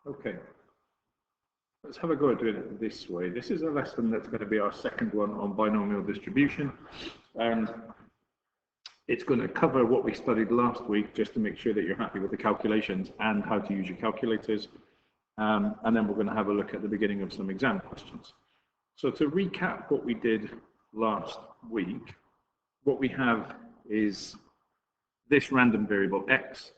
Okay, let's have a go at doing it this way. This is a lesson that's going to be our second one on binomial distribution, and it's going to cover what we studied last week just to make sure that you're happy with the calculations and how to use your calculators. And then we're going to have a look at the beginning of some exam questions. So to recap what we did last week, what we have is this random variable x,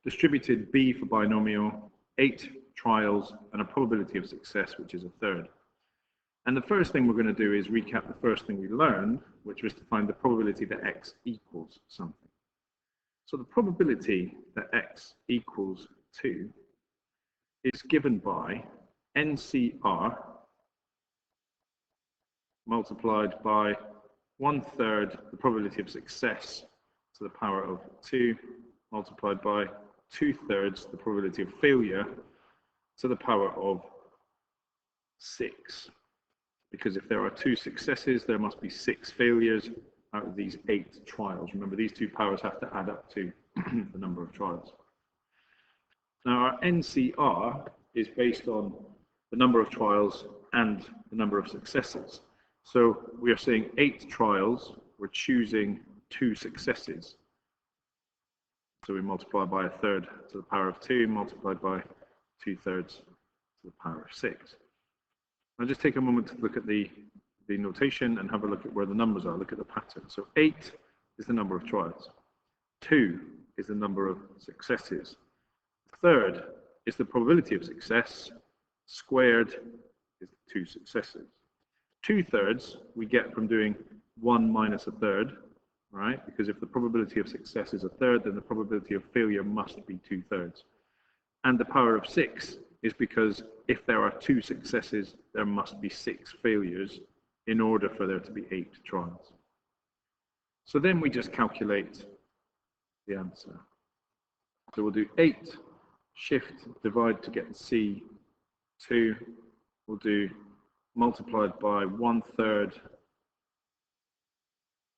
distributed b for binomial, 8 trials, and a probability of success, which is a third. And the first thing we're going to do is recap the first thing we learned, which was to find the probability that x equals something. So the probability that x equals 2 is given by NCR multiplied by 1/3 the probability of success to the power of 2 multiplied by 2/3 the probability of failure to the power of 6. Because if there are 2 successes, there must be 6 failures out of these 8 trials. Remember, these two powers have to add up to the number of trials. Now, our NCR is based on the number of trials and the number of successes. So we are saying 8 trials, we're choosing 2 successes. So we multiply by 1/3 to the power of 2, multiplied by 2/3 to the power of 6. I'll just take a moment to look at the notation and have a look at where the numbers are, look at the pattern. So 8 is the number of trials. 2 is the number of successes. 1/3 is the probability of success, squared is 2 successes. 2/3 we get from doing 1 minus 1/3, right? Because if the probability of success is 1/3, then the probability of failure must be 2/3. And the power of 6 is because if there are 2 successes, there must be 6 failures in order for there to be 8 trials. So then we just calculate the answer. So we'll do 8, shift, divide to get C2. We'll do multiplied by 1/3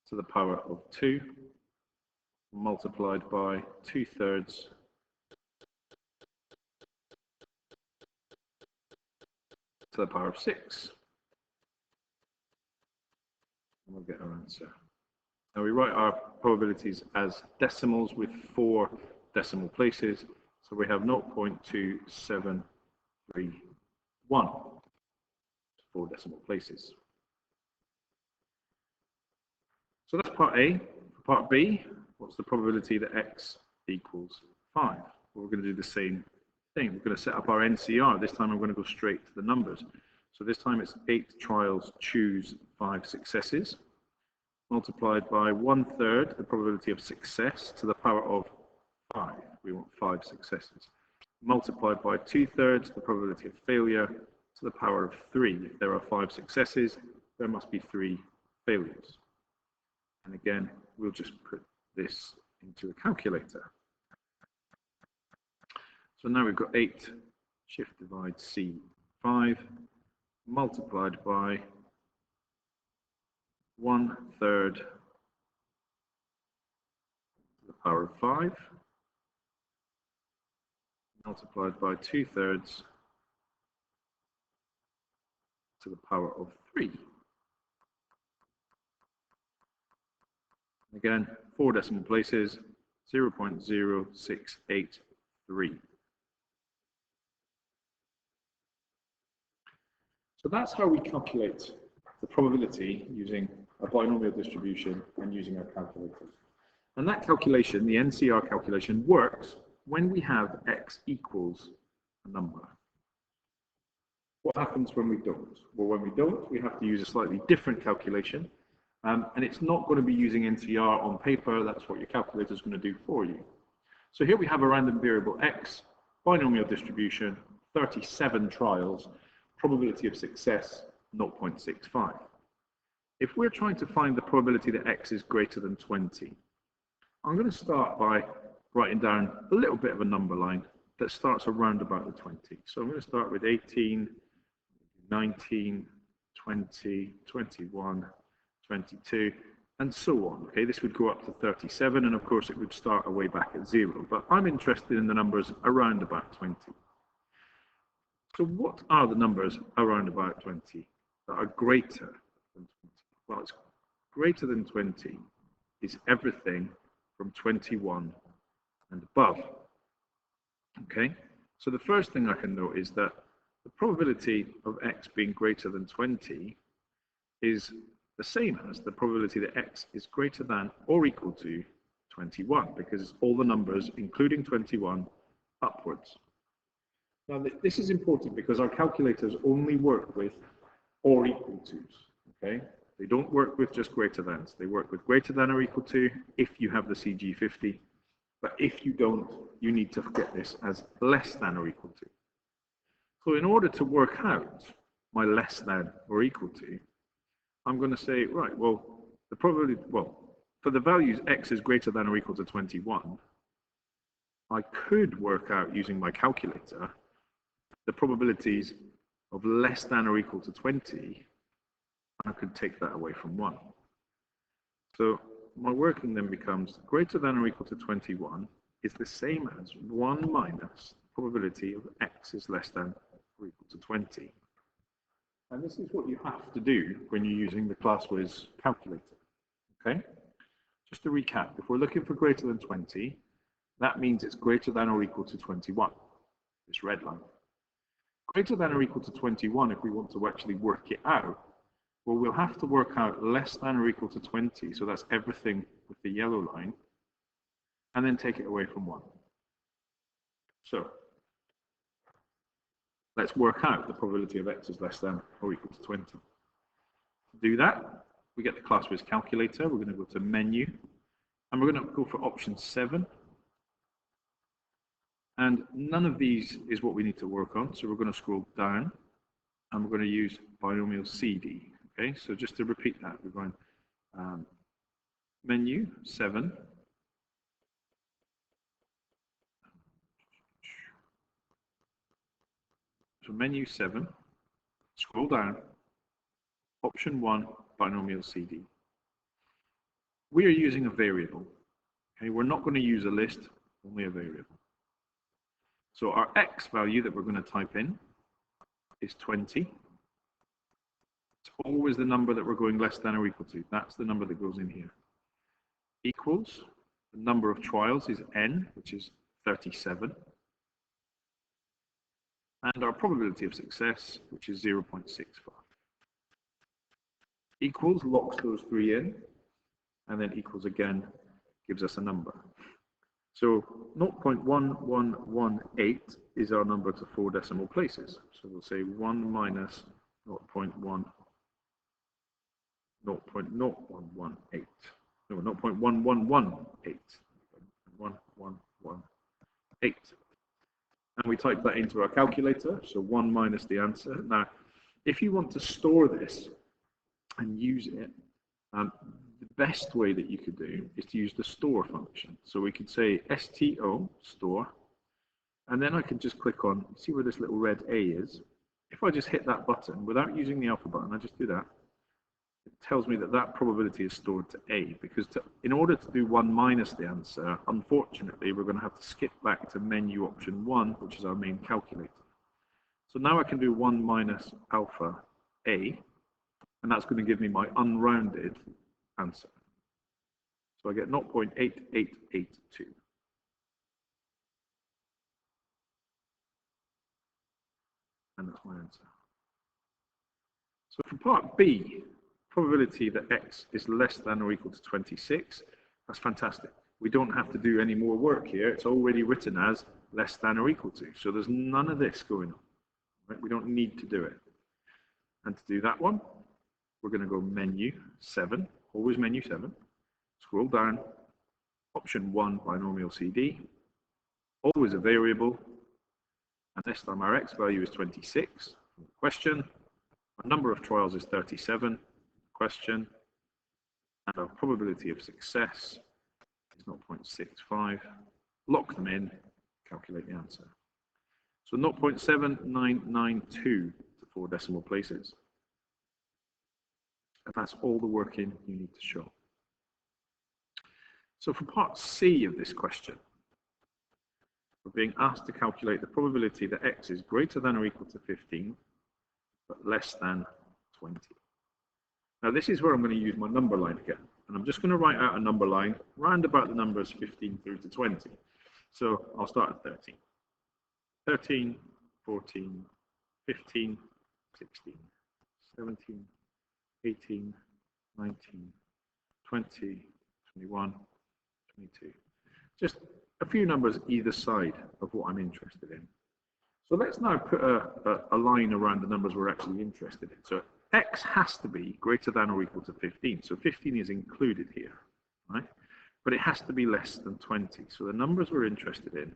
to the power of 2, multiplied by 2/3 to the power of 6. And we'll get our answer. Now we write our probabilities as decimals with 4 decimal places. So we have 0.2731, 4 decimal places. So that's part A. For part B, what's the probability that x equals 5? Well, we're going to do the same thing. We're going to set up our NCR. This time I'm going to go straight to the numbers. So this time it's 8 trials, choose 5 successes, multiplied by 1/3 the probability of success to the power of 5. We want 5 successes. Multiplied by 2/3 the probability of failure to the power of 3. If there are 5 successes, there must be 3 failures. And again, we'll just put this into a calculator. So now we've got 8, shift divide C5, multiplied by 1/3 to the power of 5, multiplied by 2/3 to the power of 3. Again, 4 decimal places, 0.0683. So that's how we calculate the probability using a binomial distribution and using our calculators. And that calculation, the NCR calculation, works when we have x equals a number. What happens when we don't? Well, when we don't, we have to use a slightly different calculation. And it's not going to be using NCR on paper. That's what your calculator is going to do for you. So here we have a random variable x, binomial distribution, 37 trials, probability of success 0.65. If we're trying to find the probability that x is greater than 20, I'm going to start by writing down a little bit of a number line that starts around about the 20. So I'm going to start with 18, 19, 20, 21, 22, and so on. Okay, this would go up to 37, and of course it would start away back at 0. But I'm interested in the numbers around about 20. So what are the numbers around about 20 that are greater than 20? Well, it's greater than 20 is everything from 21 and above. Okay, so the first thing I can note is that the probability of x being greater than 20 is the same as the probability that x is greater than or equal to 21, because it's all the numbers, including 21, upwards. Now, this is important because our calculators only work with or equal to's, okay? They don't work with just greater thans. They work with greater than or equal to if you have the CG50, but if you don't, you need to get this as less than or equal to. So in order to work out my less than or equal to, I'm going to say, right, well, the probability, well, for the values x is greater than or equal to 21, I could work out using my calculator the probabilities of less than or equal to 20. I could take that away from 1. So my working then becomes greater than or equal to 21 is the same as 1 minus probability of x is less than or equal to 20. And this is what you have to do when you're using the ClassWiz calculator. Okay? Just to recap, if we're looking for greater than 20, that means it's greater than or equal to 21, this red line. Greater than or equal to 21, if we want to actually work it out, well, we'll have to work out less than or equal to 20, so that's everything with the yellow line, and then take it away from 1. So let's work out the probability of x is less than or equal to 20. To do that, we get the ClassWiz calculator. We're going to go to menu, and we're going to go for option 7. And none of these is what we need to work on, so we're going to scroll down, and we're going to use binomial CD. Okay, so just to repeat that, we're going menu 7. So menu 7, scroll down, option 1, binomial CD. We are using a variable. Okay, we're not going to use a list, only a variable. So our x value that we're going to type in is 20. It's always the number that we're going less than or equal to. That's the number that goes in here. Equals, the number of trials is n, which is 37. And our probability of success, which is 0.65. Equals locks those 3 in, and then equals again gives us a number. So 0.1118 is our number to 4 decimal places. So we'll say 1 minus 0.1, 0.0118. No, 0.1118. 1118. And we type that into our calculator, so 1 minus the answer. Now, if you want to store this and use it, the best way that you could do is to use the store function. So we could say sto, store, and then I can just click on, see where this little red A is? If I just hit that button, without using the alpha button, I just do that, it tells me that that probability is stored to A, because in order to do 1 minus the answer, unfortunately, we're going to have to skip back to menu option 1, which is our main calculator. So now I can do 1 minus alpha A, and that's going to give me my unrounded answer. So I get 0.8882. And that's my answer. So for part B, probability that x is less than or equal to 26, that's fantastic. We don't have to do any more work here. It's already written as less than or equal to. So there's none of this going on. Right? We don't need to do it. And to do that one, we're going to go menu 7, always menu 7, scroll down, option 1, binomial CD, always a variable, and this time our x value is 26, question, our number of trials is 37, question, and our probability of success is 0.65, lock them in, calculate the answer. So 0.7992 to 4 decimal places. And that's all the working you need to show. So for part C of this question, We're being asked to calculate the probability that x is greater than or equal to 15, but less than 20. Now this is where I'm going to use my number line again. And I'm just going to write out a number line round about the numbers 15 through to 20. So I'll start at 13. 13, 14, 15, 16, 17, 18, 19, 20, 21, 22. Just a few numbers either side of what I'm interested in. So let's now put a line around the numbers we're actually interested in. So x has to be greater than or equal to 15. So 15 is included here, right? But it has to be less than 20. So the numbers we're interested in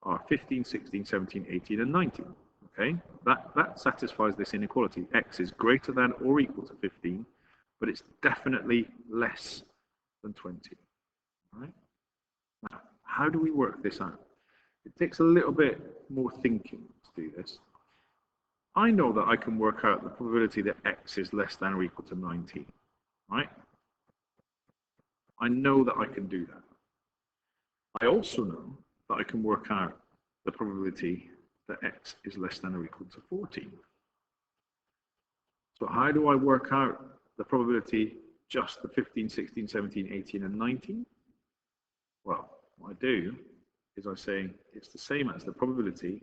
are 15, 16, 17, 18, and 19. Okay, that satisfies this inequality. X is greater than or equal to 15, but it's definitely less than 20. Right? Now, how do we work this out? It takes a little bit more thinking to do this. I know that I can work out the probability that x is less than or equal to 19. Right? I know that I can do that. I also know that I can work out the probability that x is less than or equal to 14. So how do I work out the probability just the 15, 16, 17, 18, and 19? Well, what I do is I say it's the same as the probability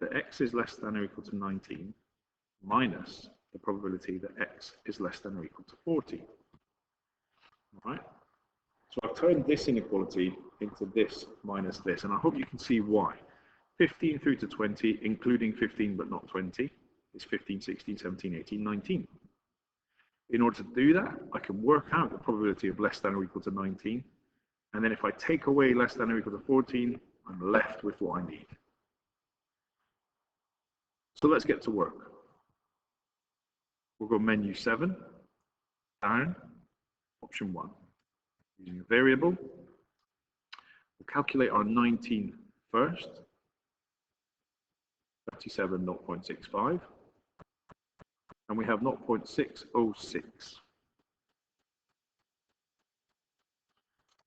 that x is less than or equal to 19 minus the probability that x is less than or equal to 14. All right? So I've turned this inequality into this minus this, and I hope you can see why. 15 through to 20, including 15 but not 20, is 15, 16, 17, 18, 19. In order to do that, I can work out the probability of less than or equal to 19, and then if I take away less than or equal to 14, I'm left with what I need. So let's get to work. We'll go menu 7, down, option 1. Using a variable, we'll calculate our 19 first, 37, 0.65, and we have 0.606.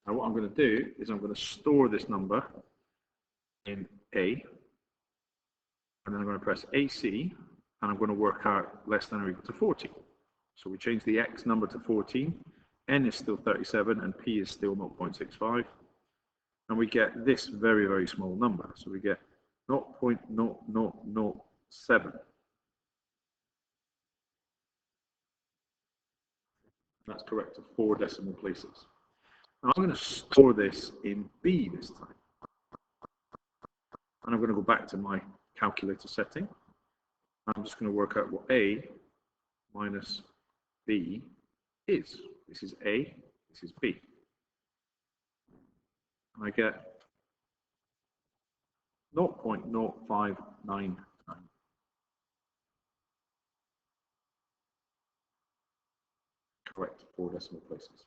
Now what I'm going to do is I'm going to store this number in A, and then I'm going to press AC, and I'm going to work out less than or equal to 14. So we change the X number to 14, N is still 37, and P is still 0.65, and we get this very, very small number. So we get 0.0007. That's correct to 4 decimal places. Now I'm going to store this in B this time. And I'm going to go back to my calculator setting. I'm just going to work out what A minus B is. This is A, this is B. And I get 0.0599. Correct, 4 decimal places.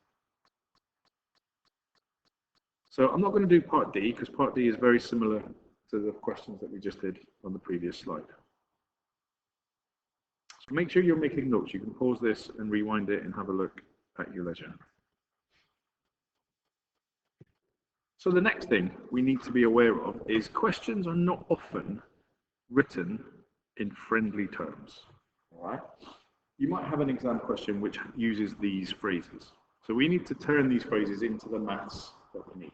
So I'm not going to do part D because part D is very similar to the questions that we just did on the previous slide. So make sure you're making notes. You can pause this and rewind it and have a look at your leisure. So the next thing we need to be aware of is questions are not often written in friendly terms. All right? You might have an exam question which uses these phrases. So we need to turn these phrases into the maths that we need.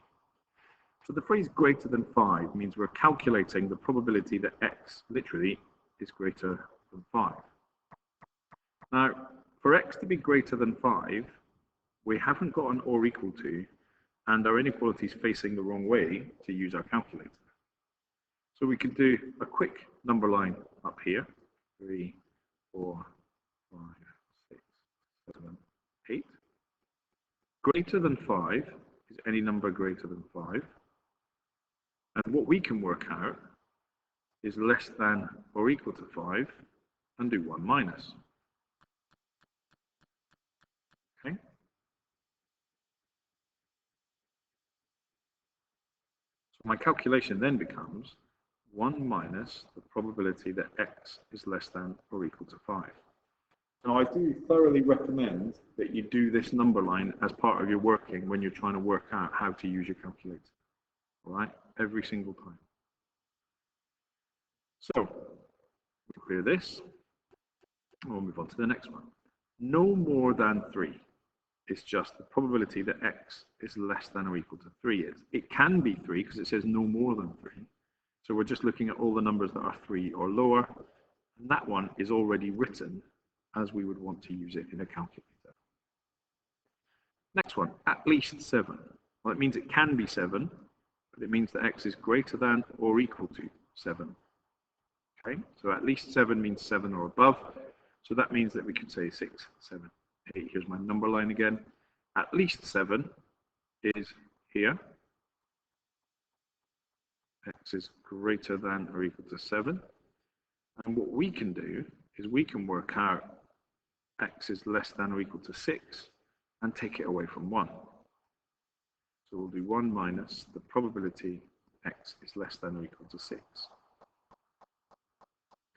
So the phrase greater than 5 means we're calculating the probability that x literally is greater than 5. Now, for x to be greater than 5, we haven't got an or equal to, and our inequality is facing the wrong way to use our calculator. So we can do a quick number line up here, 3, 4, 5, 6, 7, 8. Greater than 5 is any number greater than 5. And what we can work out is less than or equal to 5 and do 1 minus. Okay? So my calculation then becomes 1 minus the probability that x is less than or equal to 5. Now I do thoroughly recommend that you do this number line as part of your working when you're trying to work out how to use your calculator. All right? Every single time. So we'll clear this, and we'll move on to the next one. No more than 3 is just the probability that x is less than or equal to 3 is. It can be 3 because it says no more than 3. So we're just looking at all the numbers that are 3 or lower, and that one is already written as we would want to use it in a calculator. Next one, at least 7. Well, it means it can be 7, but it means that x is greater than or equal to 7. Okay, so at least 7 means 7 or above. So that means that we could say 6, 7, 8. Here's my number line again. At least 7 is here. X is greater than or equal to 7. And what we can do is we can work out x is less than or equal to 6 and take it away from 1. So we'll do 1 minus the probability x is less than or equal to 6.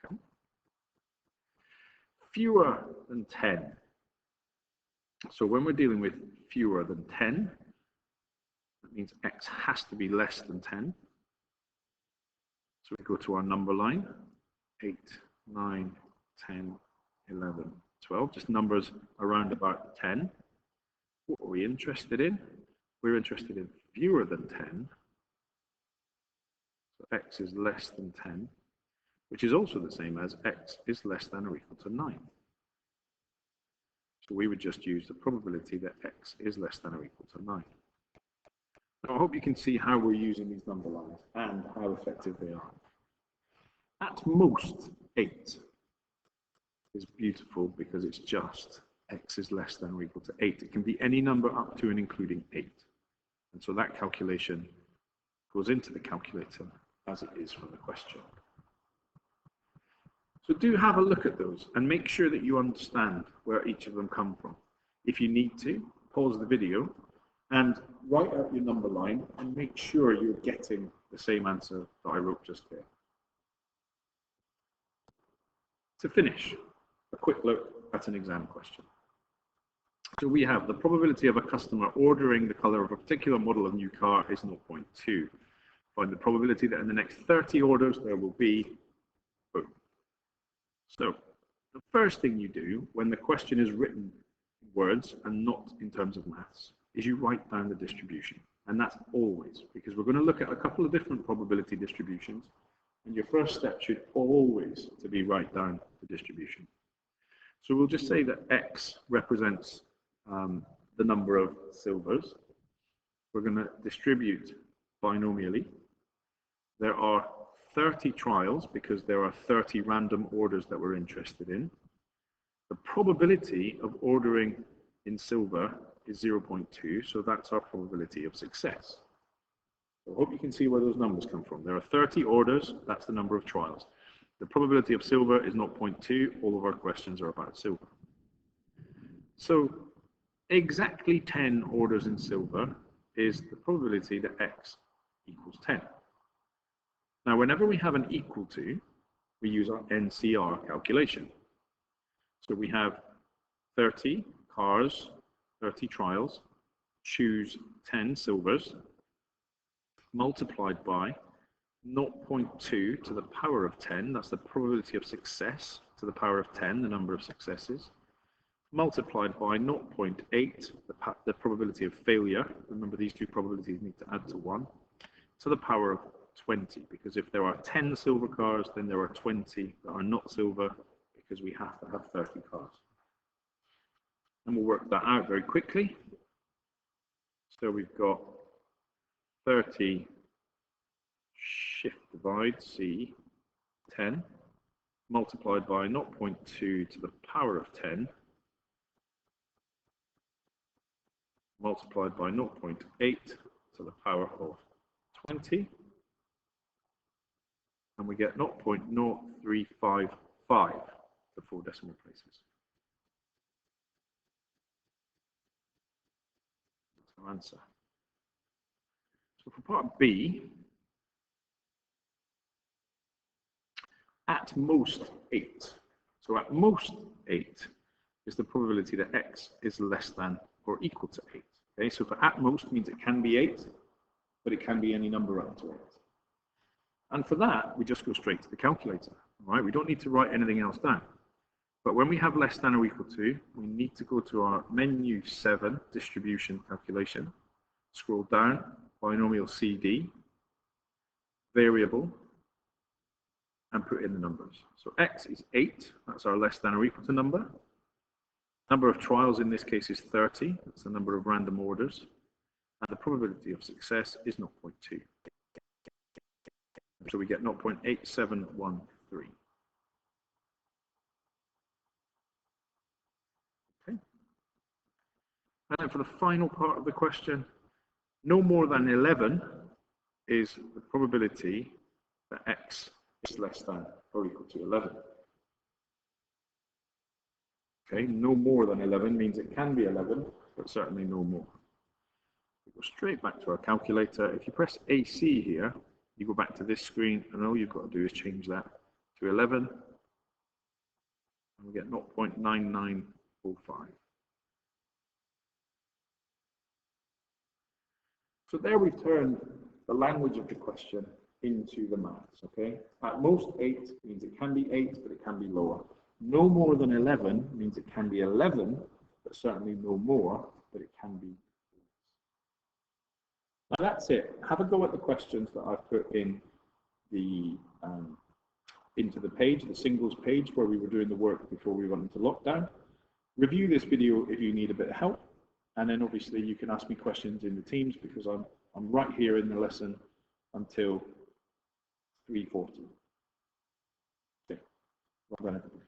Okay. Fewer than 10. So when we're dealing with fewer than 10, that means x has to be less than 10. So we go to our number line, 8, 9, 10, 11, 12, just numbers around about 10. What are we interested in? We're interested in fewer than 10. So x is less than 10, which is also the same as x is less than or equal to 9. So we would just use the probability that x is less than or equal to 9. Now, I hope you can see how we're using these number lines and how effective they are. At most 8 is beautiful because it's just x is less than or equal to 8. It can be any number up to and including 8. And so that calculation goes into the calculator as it is from the question. So do have a look at those and make sure that you understand where each of them come from. If you need to, pause the video and write out your number line and make sure you're getting the same answer that I wrote just there. To finish, a quick look at an exam question. So we have the probability of a customer ordering the color of a particular model of new car is 0.2. Find the probability that in the next 30 orders there will be, boom. So the first thing you do when the question is written in words and not in terms of maths is you write down the distribution. And that's always, because we're going to look at a couple of different probability distributions. And your first step should always to be write down the distribution. So we'll just say that x represents the number of silvers. We're going to distribute binomially. There are 30 trials because there are 30 random orders that we're interested in. The probability of ordering in silver is 0.2, so that's our probability of success. So I hope you can see where those numbers come from. There are 30 orders, that's the number of trials. The probability of silver is 0.2, all of our questions are about silver. So exactly 10 orders in silver is the probability that x equals 10. Now whenever we have an equal to, we use our NCR calculation. So we have 30 cars, 30 trials, choose 10 silvers, multiplied by 0.2 to the power of 10, that's the probability of success to the power of 10, the number of successes, multiplied by 0.8, the probability of failure. Remember, these two probabilities need to add to 1, to the power of 20, because if there are 10 silver cars, then there are 20 that are not silver, because we have to have 30 cars. And we'll work that out very quickly. So we've got 30 shift divide C 10 multiplied by 0.2 to the power of 10 multiplied by 0.8 to the power of 20, and we get 0.0355 to 4 decimal places. That's our answer. So for part B, at most 8. So at most 8 is the probability that x is less than or equal to 8. Okay, so for at most means it can be 8, but it can be any number up to 8. And for that, we just go straight to the calculator. All right, we don't need to write anything else down. But when we have less than or equal to, we need to go to our menu 7, distribution calculation, scroll down, binomial CD, variable, and put in the numbers. So x is 8, that's our less than or equal to number. Number of trials in this case is 30, that's the number of random orders. And the probability of success is 0.2. So we get 0.8713. Okay. And then for the final part of the question, no more than 11 is the probability that x is less than or equal to 11. Okay, no more than 11 means it can be 11, but certainly no more. We go straight back to our calculator. If you press AC here, you go back to this screen, and all you've got to do is change that to 11, and we get 0.9905. So there we turn the language of the question into the maths, okay? At most 8 means it can be 8, but it can be lower. No more than 11 means it can be 11, but certainly no more, but it can be. Now that's it. Have a go at the questions that I've put in the into the page, the singles page where we were doing the work before we went into lockdown. Review this video if you need a bit of help, and then obviously you can ask me questions in the Teams because I'm right here in the lesson until 3:40. Okay. Well done, everybody.